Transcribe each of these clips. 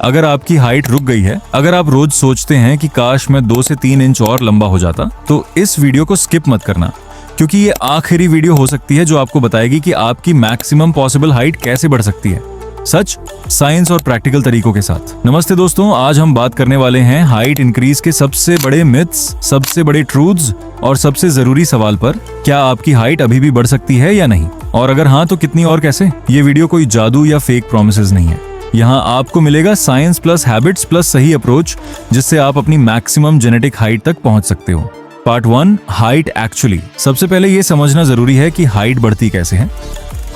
अगर आपकी हाइट रुक गई है, अगर आप रोज सोचते हैं कि काश मैं 2 से 3 इंच और लंबा हो जाता, तो इस वीडियो को स्किप मत करना, क्योंकि ये आखिरी वीडियो हो सकती है जो आपको बताएगी कि आपकी मैक्सिमम पॉसिबल हाइट कैसे बढ़ सकती है, सच, साइंस और प्रैक्टिकल तरीकों के साथ। नमस्ते दोस्तों, आज हम बात करने वाले हैं हाइट इंक्रीज के सबसे बड़े मिथ्स, सबसे बड़े ट्रूथ्स और सबसे जरूरी सवाल पर। क्या आपकी हाइट अभी भी बढ़ सकती है या नहीं, और अगर हाँ तो कितनी और कैसे। ये वीडियो कोई जादू या फेक प्रोमिसेस नहीं है। यहाँ आपको मिलेगा साइंस प्लस हैबिट्स प्लस सही अप्रोच, जिससे आप अपनी मैक्सिमम जेनेटिक हाइट तक पहुंच सकते हो। Part 1, height actually. सबसे पहले ये समझना जरूरी है कि हाइट बढ़ती कैसे है।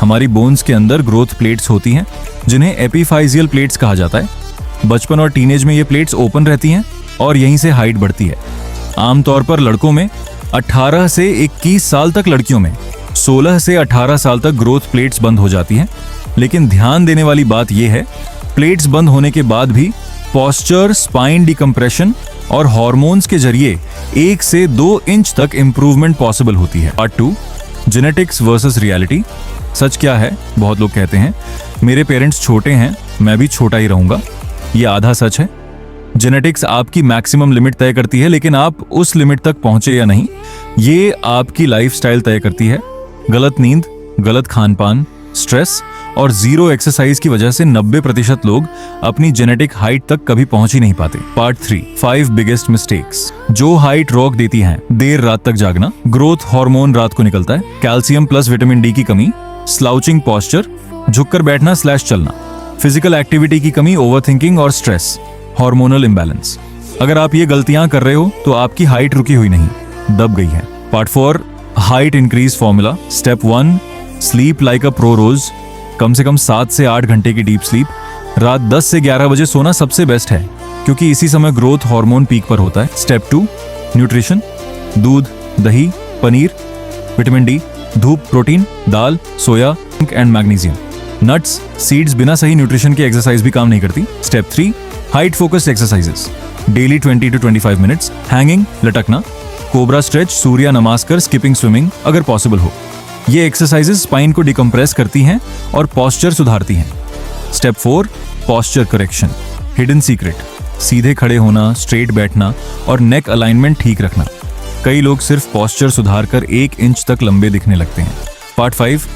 हमारी बोन्स के अंदर ग्रोथ प्लेट्स होती हैं, जिन्हें एपिफाइजियल प्लेट्स कहा जाता है। बचपन और टीनेज में ये प्लेट्स ओपन रहती हैं और यहीं से हाइट बढ़ती है। आमतौर पर लड़कों में 18 से 21 साल तक, लड़कियों में 16 से 18 साल तक ग्रोथ प्लेट्स बंद हो जाती हैं। लेकिन ध्यान देने वाली बात यह है, प्लेट्स बंद होने के बाद भी पॉस्चर, स्पाइन डिकम्प्रेशन और हार्मोन्स के जरिए 1 से 2 इंच तक इंप्रूवमेंट पॉसिबल होती है। Part 2, genetics versus reality. सच क्या है? बहुत लोग कहते हैं मेरे पेरेंट्स छोटे हैं, मैं भी छोटा ही रहूंगा। ये आधा सच है। जेनेटिक्स आपकी मैक्सिमम लिमिट तय करती है, लेकिन आप उस लिमिट तक पहुंचे या नहीं, ये आपकी लाइफस्टाइल तय करती है। गलत नींद, गलत खान-पान, स्ट्रेस और जीरो एक्सरसाइज की वजह से 90% लोग अपनी जेनेटिक हाइट तक कभी पहुंच ही नहीं पाते। पार्ट 3, 5 बिगेस्ट मिस्टेक्स जो हाइट रोक देती हैं। देर रात तक जागना, ग्रोथ हार्मोन रात को निकलता है, कैल्शियम प्लस विटामिन डी की कमी, स्लाउचिंग पॉस्चर, झुककर बैठना / चलना, फिजिकल एक्टिविटी की कमी, ओवरथिंकिंग और स्ट्रेस, हार्मोनल इंबैलेंस। अगर आप ये गलतियां कर रहे हो तो आपकी हाइट रुकी हुई नहीं, दब गई है। Part 4, height increase formula. Step 1, sleep like a pro रोज। कम से कम 7 से 8 घंटे की डीप स्लीप। रात 10 से 11 बजे सोना सबसे बेस्ट है, क्योंकि इसी समय ग्रोथ हार्मोन पीक पर होता है। Step 2, nutrition. दूध, दही, पनीर, विटामिन डी, धूप, प्रोटीन, दाल, soya and magnesium, nuts, seeds. बिना सही न्यूट्रिशन के एक्सरसाइज भी काम नहीं करती। Step 3, height focused exercises. Daily 20 to 25 minutes. Hanging, लटकना, cobra stretch, Surya Namaskar, skipping, swimming अगर पॉसिबल हो। ये एक्सरसाइजेस स्पाइन को डिकम्प्रेस करती हैं और पॉस्चर सुधारती हैं। Step 4, posture correction. Hidden secret, सीधे खड़े होना, स्ट्रेट बैठना और नेक अलाइनमेंट ठीक रखना। कई लोग सिर्फ पॉस्चर सुधार कर 1 इंच तक लंबे दिखने लगते हैं। Part 5,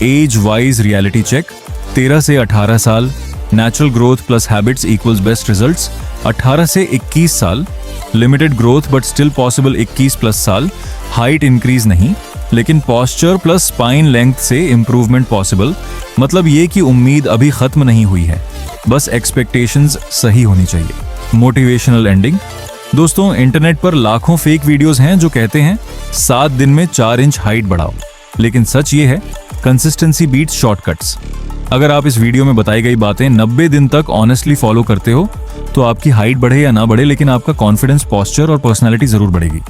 age wise reality check. 13 से 18 साल, natural growth plus habits equals best results. 18 से 21 साल, limited growth but still possible. 21 plus साल, हाइट इंक्रीज नहीं, लेकिन पॉस्चर प्लस स्पाइन लेंथ से इंप्रूवमेंट पॉसिबल। मतलब ये कि उम्मीद अभी खत्म नहीं हुई है, बस एक्सपेक्टेशंस सही होनी चाहिए। Motivational ending. दोस्तों, इंटरनेट पर लाखों फेक वीडियोस हैं जो कहते हैं 7 दिन में 4 इंच हाइट बढ़ाओ, लेकिन सच ये है, कंसिस्टेंसी बीट्स शॉर्टकट्स। अगर आप इस वीडियो में बताई गई बातें 90 दिन तक ऑनेस्टली फॉलो करते हो, तो आपकी हाइट बढ़े या ना बढ़े, लेकिन आपका कॉन्फिडेंस, पॉस्चर और पर्सनैलिटी जरूर बढ़ेगी।